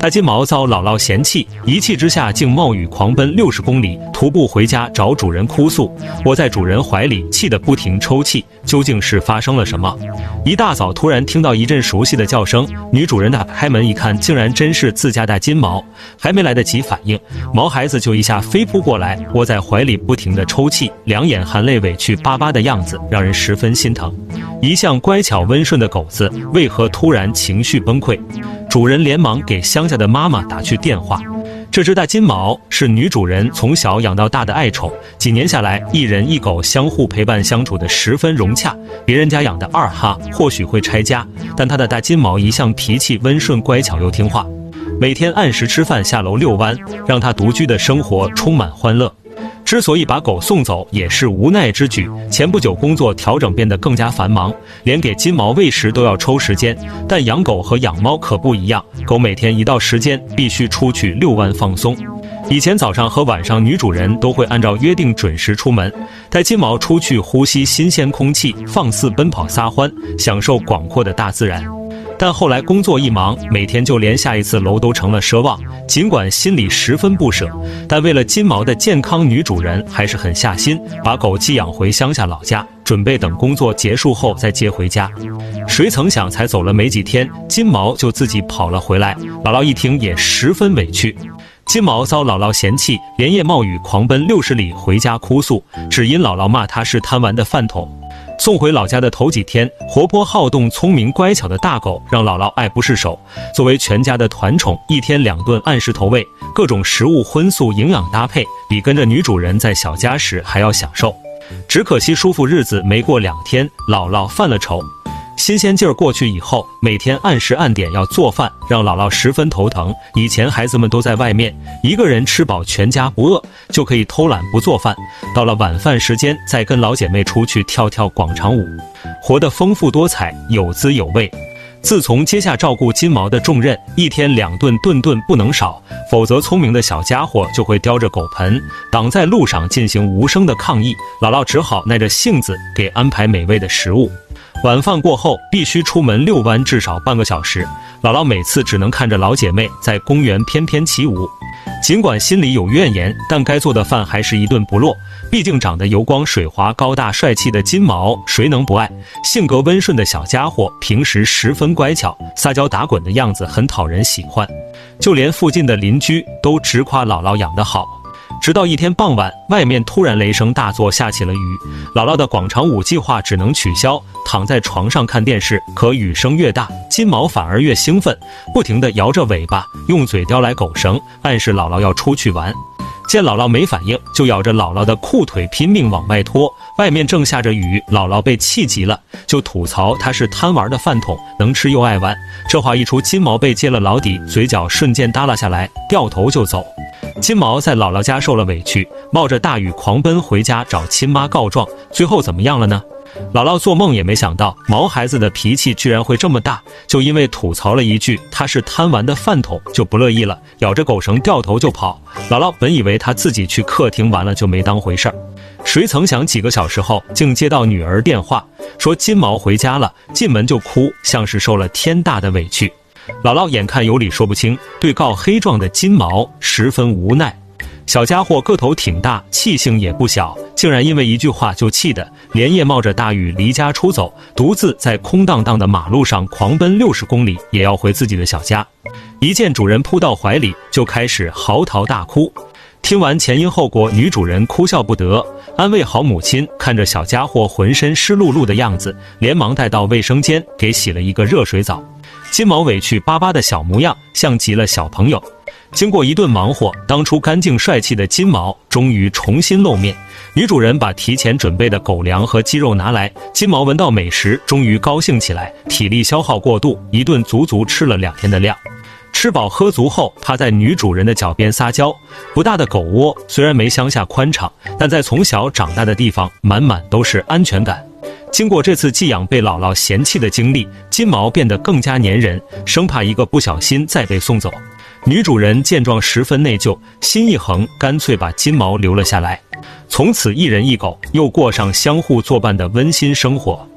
大金毛遭姥姥嫌弃，一气之下竟冒雨狂奔60公里，徒步回家找主人哭诉：“我在主人怀里，气得不停抽泣。究竟是发生了什么？”一大早突然听到一阵熟悉的叫声，女主人打开门一看，竟然真是自家大金毛。还没来得及反应，毛孩子就一下飞扑过来，窝在怀里不停地抽泣，两眼含泪委屈巴巴的样子，让人十分心疼。一向乖巧温顺的狗子，为何突然情绪崩溃？主人连忙给乡下的妈妈打去电话。这只大金毛是女主人从小养到大的爱宠，几年下来，一人一狗相互陪伴相处的十分融洽。别人家养的二哈或许会拆家，但他的大金毛一向脾气温顺乖巧又听话，每天按时吃饭下楼遛弯，让他独居的生活充满欢乐。之所以把狗送走也是无奈之举，前不久工作调整变得更加繁忙，连给金毛喂食都要抽时间。但养狗和养猫可不一样，狗每天一到时间必须出去遛弯放松。以前早上和晚上女主人都会按照约定准时出门，带金毛出去呼吸新鲜空气，放肆奔跑撒欢，享受广阔的大自然。但后来工作一忙，每天就连下一次楼都成了奢望。尽管心里十分不舍，但为了金毛的健康，女主人还是很下心，把狗寄养回乡下老家，准备等工作结束后再接回家。谁曾想才走了没几天，金毛就自己跑了回来。姥姥一听也十分委屈。金毛遭姥姥嫌弃，连夜冒雨狂奔60里回家哭诉，只因姥姥骂他是贪玩的饭桶。送回老家的头几天，活泼好动、聪明乖巧的大狗让姥姥爱不释手。作为全家的团宠，一天2顿按时投喂，各种食物荤素营养搭配，比跟着女主人在小家时还要享受。只可惜舒服日子没过2天，姥姥犯了愁。新鲜劲儿过去以后，每天按时按点要做饭，让姥姥十分头疼。以前孩子们都在外面，一个人吃饱全家不饿，就可以偷懒不做饭。到了晚饭时间，再跟老姐妹出去跳跳广场舞，活得丰富多彩，有滋有味。自从接下照顾金毛的重任，一天2顿，顿顿不能少，否则聪明的小家伙就会叼着狗盆挡在路上进行无声的抗议。姥姥只好耐着性子给安排美味的食物。晚饭过后必须出门遛弯至少半个小时，姥姥每次只能看着老姐妹在公园翩翩起舞。尽管心里有怨言，但该做的饭还是一顿不落。毕竟长得油光水滑、高大帅气的金毛，谁能不爱？性格温顺的小家伙，平时十分乖巧，撒娇打滚的样子很讨人喜欢。就连附近的邻居都直夸姥姥养得好。直到一天傍晚，外面突然雷声大作，下起了雨。姥姥的广场舞计划只能取消，躺在床上看电视。可雨声越大，金毛反而越兴奋，不停地摇着尾巴，用嘴叼来狗绳，暗示姥姥要出去玩。见姥姥没反应，就咬着姥姥的裤腿拼命往外拖。外面正下着雨，姥姥被气急了，就吐槽他是贪玩的饭桶，能吃又爱玩。这话一出，金毛被揭了老底，嘴角瞬间耷拉下来，掉头就走。金毛在姥姥家受了委屈，冒着大雨狂奔回家找亲妈告状，最后怎么样了呢？姥姥做梦也没想到，毛孩子的脾气居然会这么大，就因为吐槽了一句他是贪玩的饭桶，就不乐意了，咬着狗绳掉头就跑。姥姥本以为他自己去客厅玩了，就没当回事儿。谁曾想几个小时后，竟接到女儿电话，说金毛回家了，进门就哭，像是受了天大的委屈。姥姥眼看有理说不清，对告黑壮的金毛十分无奈。小家伙个头挺大，气性也不小，竟然因为一句话就气得连夜冒着大雨离家出走，独自在空荡荡的马路上狂奔60公里，也要回自己的小家。一见主人扑到怀里，就开始嚎啕大哭。听完前因后果，女主人哭笑不得，安慰好母亲，看着小家伙浑身湿漉漉的样子，连忙带到卫生间给洗了一个热水澡。金毛委屈巴巴的小模样，像极了小朋友。经过一顿忙活，当初干净帅气的金毛终于重新露面。女主人把提前准备的狗粮和鸡肉拿来，金毛闻到美食，终于高兴起来，体力消耗过度，一顿足足吃了2天的量。吃饱喝足后，趴在女主人的脚边撒娇。不大的狗窝虽然没乡下宽敞，但在从小长大的地方，满满都是安全感。经过这次寄养被姥姥嫌弃的经历，金毛变得更加粘人，生怕一个不小心再被送走。女主人见状十分内疚，心一横，干脆把金毛留了下来。从此一人一狗又过上相互作伴的温馨生活。